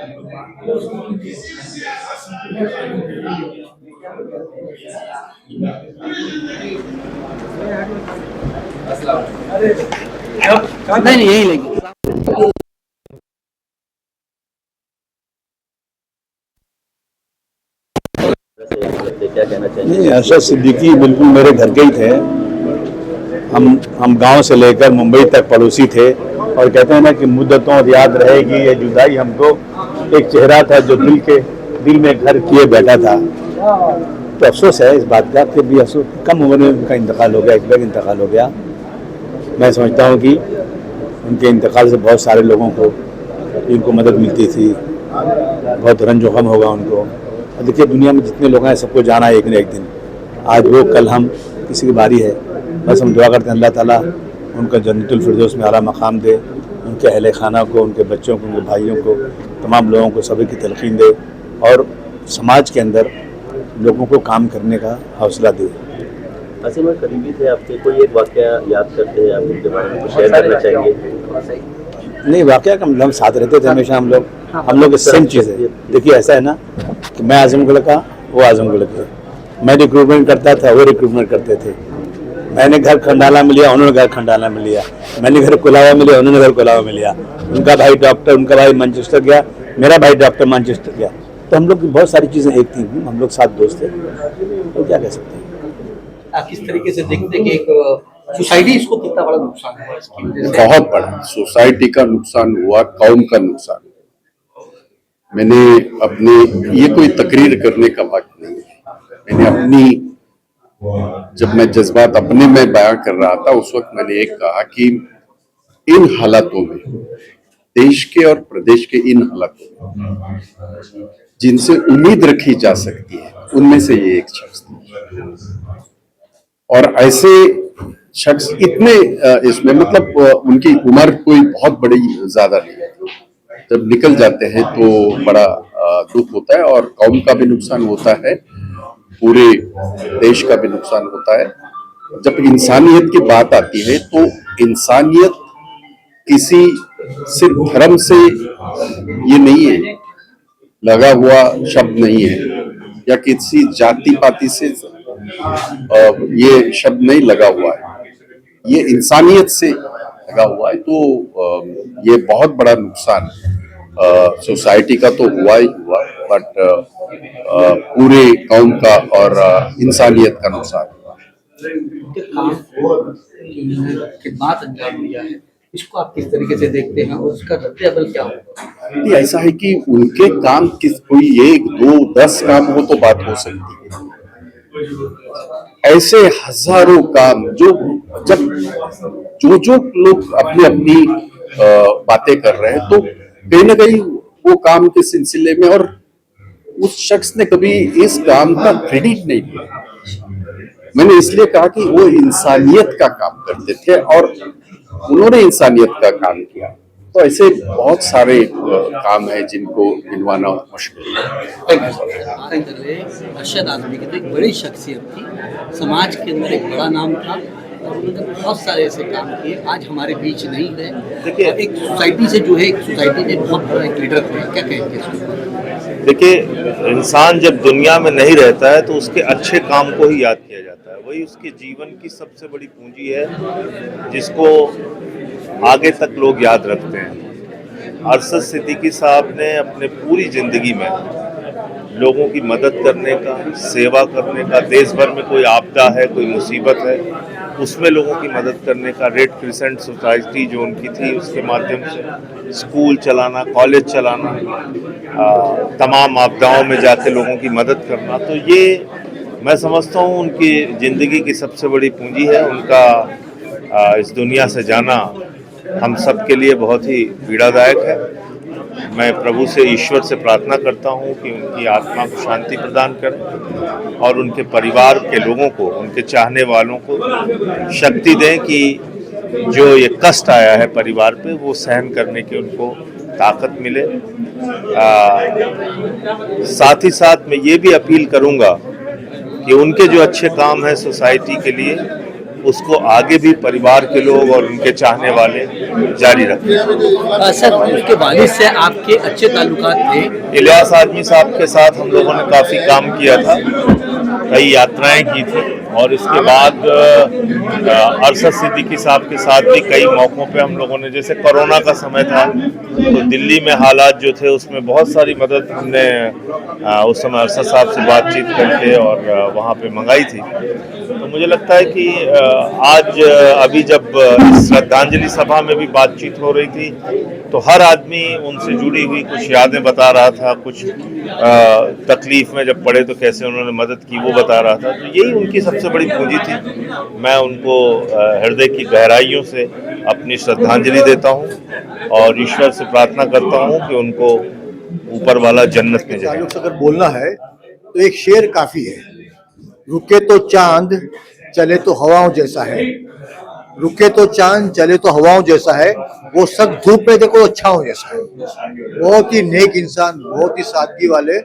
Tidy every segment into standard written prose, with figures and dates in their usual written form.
नहीं नहीं यही लेंगे। क्या कहना चाहिए? नहीं, अरशद सिद्दीकी बिल्कुल मेरे घर के ही थे। हम गांव से लेकर मुंबई तक पड़ोसी थे और कहते हैं ना कि मुद्दतों और याद रहेगी ये जुदाई हमको। एक चेहरा था जो दिल में घर किए बैठा था। तो अफसोस है इस बात का कि भी अफसोस कम उम्र में उनका इंतकाल हो गया, एक बार इंतकाल हो गया। मैं समझता हूँ कि उनके इंतकाल से बहुत सारे लोगों को इनको मदद मिलती थी, बहुत रंजो गम होगा उनको। और देखिए दुनिया में जितने लोग हैं सबको जाना है एक न एक दिन, आज वो कल हम, किसी की बारी है। बस हम दुआ करते हैं अल्लाह ताला उनका जन्नतुल फिरदौस में आला मकाम दे, उनके अहले खाना को, उनके बच्चों को, उनके भाइयों को, तमाम लोगों को सब्र की तलकीन दे और समाज के अंदर लोगों को काम करने का हौसला दे। असीम भाई करीबी थे आपके, कोई एक वाकया याद करते हैं आप उनके बारे में शेयर करना चाहेंगे? नहीं, वाकया का मतलब साथ रहते थे हमेशा हम लोग सेम चीज़ है। देखिए ऐसा है ना कि मैं आजमगढ़ का, वो आजमगढ़ के, मैं रिक्रूटमेंट करता था, वो रिक्रूटमेंट करते थे। मैंने घर खंडाला में लिया, उन्होंने घर खंडाला में लिया। मैंने घर कोलावा में लिया, उन्होंने घर कोलावा में लिया। उनका भाई डॉक्टर, उनका भाई मैनचेस्टर गया, मेरा भाई डॉक्टर मैनचेस्टर गया। तो हम लोग की बहुत सारी चीज़ें एक थी, हम लोग साथ दोस्त थे। तो क्या कह सकते हैं। आप किस तरीके से देखते हैं कि एक सोसाइटी इसको कितना बड़ा नुकसान हुआ इसकी वजह से? बहुत बड़ा सोसाइटी का नुकसान हुआ, कौम का नुकसान। मैंने अपनी, ये कोई तकरीर करने का वक्त नहीं है, मैंने अपनी, जब मैं जज्बात अपने में बयां कर रहा था उस वक्त मैंने एक कहा कि इन हालातों में, देश के और प्रदेश के इन हालातों में जिनसे उम्मीद रखी जा सकती है उनमें से ये एक शख्स था। और ऐसे शख्स इतने इसमें, मतलब उनकी उम्र कोई बहुत बड़ी ज्यादा नहीं है, जब निकल जाते हैं तो बड़ा दुख होता है और कौम का भी नुकसान होता है, पूरे देश का भी नुकसान होता है। जब इंसानियत की बात आती है तो इंसानियत किसी सिर्फ धर्म से ये नहीं है, लगा हुआ शब्द नहीं है, या किसी जाति पाति से ये शब्द नहीं लगा हुआ है, ये इंसानियत से लगा हुआ है। तो ये बहुत बड़ा नुकसान सोसाइटी का तो हुआ ही हुआ, बट पूरे कौम का और इंसानियत का नुकसान हुआ। खिदमत अंजाम दिया है, इसको आप किस तरीके से देखते हैं और उसका रद्द-ए-अमल क्या होगा? ऐसा है कि उनके काम कोई 1, 2, 10 काम हो तो बात हो सकती है, ऐसे हजारों काम जो लोग अपनी अपनी बातें कर रहे हैं, तो कहीं ना कहीं वो काम के सिलसिले में, और उस शख्स ने कभी इस काम का क्रेडिट नहीं लिया। मैंने इसलिए कहा कि वो इंसानियत का काम करते थे और उन्होंने इंसानियत का काम किया। तो ऐसे बहुत सारे काम है जिनको गिनवाना मुश्किल है। अरशद आज़मी की तो एक बड़ी शख्सियत थी, समाज के अंदर एक बड़ा नाम था और उन्होंने बहुत सारे ऐसे काम किए, आज हमारे बीच नहीं है। देखिए एक सोसाइटी से जो है, एक सोसाइटी के बहुत बड़ा एक लीडर थे, क्या कहेंगे इसको? देखिए इंसान जब दुनिया में नहीं रहता है तो उसके अच्छे काम को ही याद किया जाता है, वही उसके जीवन की सबसे बड़ी पूंजी है जिसको आगे तक लोग याद रखते हैं। अरशद सिद्दीकी साहब ने अपने पूरी ज़िंदगी में लोगों की मदद करने का, सेवा करने का, देश भर में कोई आपदा है, कोई मुसीबत है, उसमें लोगों की मदद करने का, रेड क्रिसेंट सोसाइटी जो उनकी थी उसके माध्यम से स्कूल चलाना, कॉलेज चलाना, तमाम आपदाओं में जाके लोगों की मदद करना, तो ये मैं समझता हूँ उनकी ज़िंदगी की सबसे बड़ी पूंजी है। उनका इस दुनिया से जाना हम सब के लिए बहुत ही पीड़ादायक है। मैं प्रभु से, ईश्वर से प्रार्थना करता हूँ कि उनकी आत्मा को शांति प्रदान करें और उनके परिवार के लोगों को, उनके चाहने वालों को शक्ति दें कि जो ये कष्ट आया है परिवार पे वो सहन करने की उनको ताकत मिले। साथ ही साथ मैं ये भी अपील करूँगा कि उनके जो अच्छे काम हैं सोसाइटी के लिए उसको आगे भी परिवार के लोग और उनके चाहने वाले जारी रखें। सर, उनके वालिद से आपके अच्छे ताल्लुकात थे। इलियास आदमी साहब के साथ हम लोगों ने काफ़ी काम किया था, कई यात्राएं की थी, और इसके बाद अरशद सिद्दीकी साहब के साथ भी कई मौक़ों पे हम लोगों ने, जैसे कोरोना का समय था तो दिल्ली में हालात जो थे उसमें बहुत सारी मदद हमने उस समय अरशद साहब से बातचीत करके और वहाँ पे मंगाई थी। तो मुझे लगता है कि आज अभी जब श्रद्धांजलि सभा में भी बातचीत हो रही थी तो हर आदमी उनसे जुड़ी हुई कुछ यादें बता रहा था, कुछ तकलीफ में जब पड़े तो कैसे उन्होंने मदद की वो बता रहा था। तो यही उनकी सबसे बड़ी पूंजी थी। मैं उनको हृदय की गहराइयों से अपनी श्रद्धांजलि देता हूँ और ईश्वर से प्रार्थना करता हूँ कि उनको ऊपर वाला जन्नत में जाए। अगर बोलना है तो एक शेर काफी है, रुके तो चांद चले तो हवाओं जैसा है, रुके तो चांद चले तो हवाओं जैसा है, वो सब धूप में देखो छाँव जैसा है। बहुत ही नेक इंसान, बहुत ही सादगी वाले,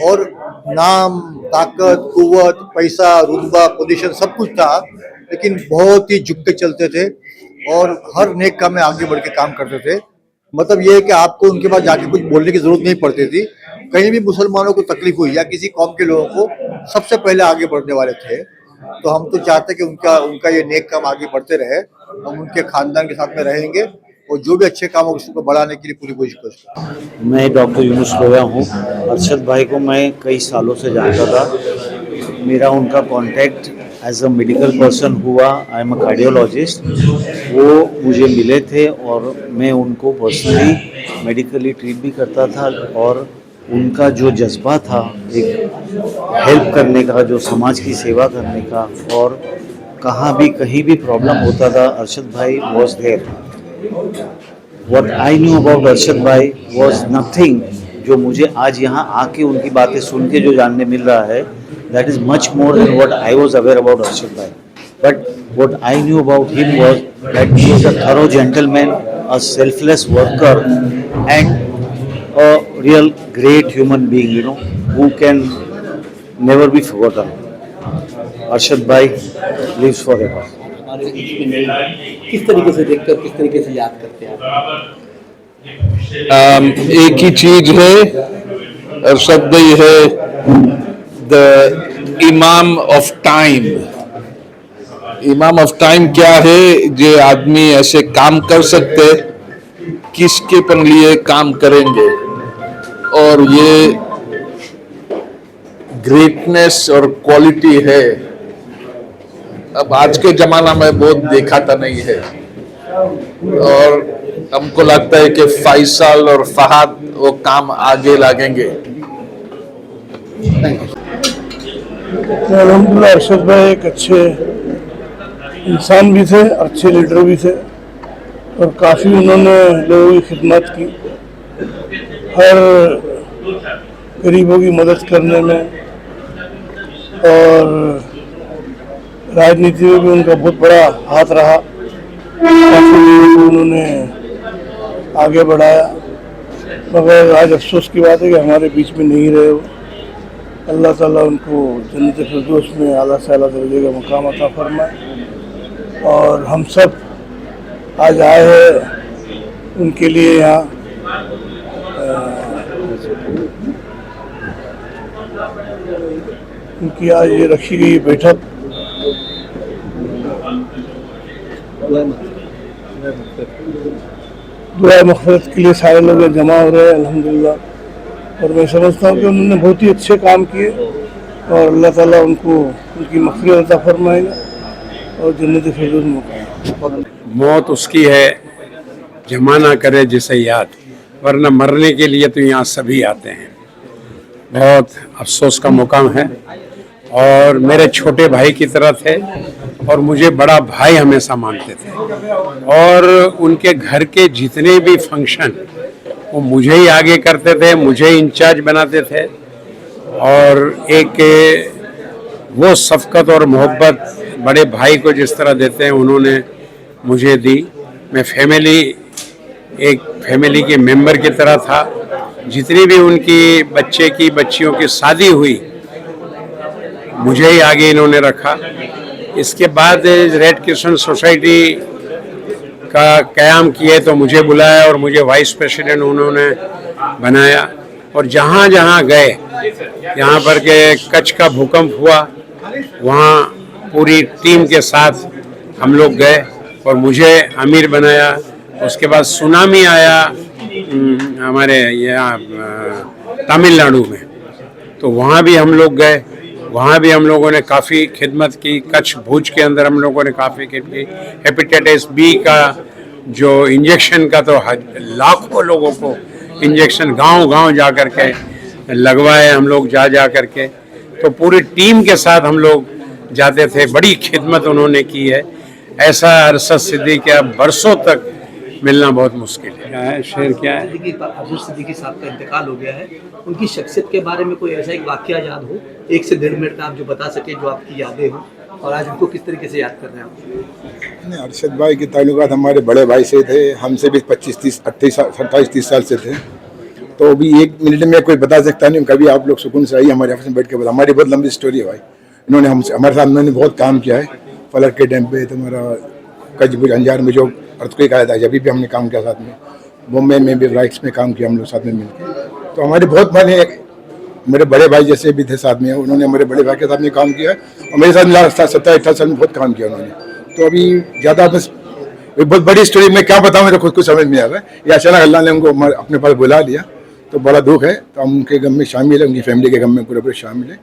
और नाम, ताकत, कुव्वत, पैसा, रुतबा, पोजीशन सब कुछ था, लेकिन बहुत ही झुक के चलते थे और हर नेक काम में आगे बढ़ के काम करते थे। मतलब ये है कि आपको उनके पास जाके कुछ बोलने की जरूरत नहीं पड़ती थी। कहीं भी मुसलमानों को तकलीफ हुई या किसी कौम के लोगों को सबसे पहले आगे बढ़ने वाले थे। तो हम तो चाहते कि उनका ये नेक काम आगे बढ़ते रहे, हम उनके खानदान के साथ में रहेंगे और जो भी अच्छे काम हो उसको बढ़ाने के लिए पूरी कोशिश करेंगे। मैं डॉक्टर यूनुस लोया हूँ। अरशद भाई को मैं कई सालों से जानता था। मेरा उनका contact as a medical person हुआ। I am a cardiologist. वो मुझे मिले थे और मैं उनको पर्सनली मेडिकली ट्रीट भी करता था, और उनका जो जज्बा था एक हेल्प करने का, जो समाज की सेवा करने का, और कहाँ भी कहीं भी प्रॉब्लम होता था Arshad bhai was there. What I knew about Arshad bhai was nothing. जो मुझे आज यहाँ आके उनकी बातें सुन के जो जानने मिल रहा है, that is much more than what I was aware about Arshad bhai. But what I knew about him was that he was a thorough gentleman, a selfless worker, and a real great human being, you know, who can never be forgotten. Arshad bhai lives forever. हमारे बीच में नहीं, किस तरीके से देखते हो, किस तरीके से याद करते हैं आप? एक ही चीज है, अरशद भाई है द इमाम ऑफ टाइम। इमाम ऑफ टाइम क्या है? जो आदमी ऐसे काम कर सकते, किसके पर लिए काम करेंगे, और ये ग्रेटनेस और क्वालिटी है। अब आज के जमाना में बहुत देखाता नहीं है, और हमको लगता है कि फैसल और फहद वो काम आगे लागेंगे। अल्हम्दुलिल्लाह अरशद भाई एक अच्छे इंसान भी थे, अच्छे लीडर भी थे, और काफ़ी उन्होंने लोगों की खिदमत की, हर गरीबों की मदद करने में, और राजनीति में भी उनका बहुत बड़ा हाथ रहा। काफ़ी लोगों को उन्होंने आगे बढ़ाया। मगर आज अफसोस की बात है कि हमारे बीच में नहीं रहे वो। अल्लाह ताला उनको जन्नत फिरदौस में आला से आला दर्जे का मकाम अता फरमाए। और हम सब आज आए हैं उनके लिए यहाँ। उनकी आज ये रखी गई बैठक दुआ मग़फ़िरत के लिए सारे लोग जमा हो रहे हैं अल्हम्दुलिल्लाह। और मैं समझता हूँ कि उन्होंने बहुत ही अच्छे काम किए, और अल्लाह ताला उनको उनकी मग़फ़िरत अता फरमाएगा और जन्नत फिरदौस में। मौत उसकी है जमाना करे जिसे याद, वरना मरने के लिए तो यहाँ सभी आते हैं। बहुत अफसोस का मुकाम है, और मेरे छोटे भाई की तरह थे और मुझे बड़ा भाई हमेशा मानते थे, और उनके घर के जितने भी फंक्शन वो मुझे ही आगे करते थे, मुझे इंचार्ज बनाते थे। और एक वो शफ़क़त और मोहब्बत बड़े भाई को जिस तरह देते हैं उन्होंने मुझे दी। मैं एक फैमिली के मेंबर की तरह था। जितनी भी उनकी बच्चे की बच्चियों की शादी हुई मुझे ही आगे इन्होंने रखा, इसके बाद रेड क्रिश्चियन सोसाइटी का क़याम किए तो मुझे बुलाया और मुझे वाइस प्रेसिडेंट उन्होंने बनाया। और जहाँ जहाँ गए, यहाँ पर के कच्छ का भूकंप हुआ, वहाँ पूरी टीम के साथ हम लोग गए और मुझे अमीर बनाया। उसके बाद सुनामी आया हमारे यहाँ तमिलनाडु में, तो वहाँ भी हम लोग गए, वहाँ भी हम लोगों ने काफ़ी खिदमत की। कच्छ भुज के अंदर हम लोगों ने काफ़ी खिदमत की। हेपेटाइटिस बी का जो इंजेक्शन का तो लाखों लोगों को इंजेक्शन गांव-गांव जा कर के लगवाए हम लोग, जा कर के। तो पूरी टीम के साथ हम लोग जाते थे, बड़ी खिदमत उन्होंने की है। ऐसा अरशद सिद्दीकी का बरसों तक मिलना बहुत मुश्किल है। क्या है शेर, क्या है? अरशद सिद्दीकी साहब का इंतकाल हो गया है, उनकी शख्सियत के बारे में कोई ऐसा एक वाकया याद हो, 1 से 1.5 मिनट का आप जो बता सके, जो आपकी यादें हो, और आज उनको किस तरीके से याद कर रहे हैं आप? अरशद भाई के ताल्लुकात हमारे बड़े भाई से थे, हमसे भी 25-30 28-30 साल से थे। तो अभी 1 मिनट में कोई बता सकता नहीं। कभी आप लोग सुकून से आइए हमारे ऑफिस में बैठ के बोला। हमारी बहुत लंबी स्टोरी है भाई। इन्होंने हमारे साथ उन्होंने बहुत काम किया है। फलक के टाइम पे तुम्हारा कच्छ भुज अंजार में जो अर्थक्वेक आया था, जब भी हमने काम किया साथ में। बॉम्बे में भी राइट्स में काम किया हम लोग साथ में मिलकर। तो हमारे बहुत मेरे बड़े भाई जैसे भी थे साथ में, उन्होंने हमारे बड़े भाई के साथ में काम किया और मेरे साथ मिला 17-18 साल में बहुत काम किया उन्होंने। तो अभी ज़्यादा बस बहुत बड़ी स्टोरी मैं क्या बताऊँ, मेरे खुद को समझ में आ रहा है। ये अचानक अल्लाह ने उनको अपने पास बुला लिया, तो बड़ा दुख है। तो हम उनके गम में शामिल है, उनकी फैमिली के गम में पूरे शामिल है।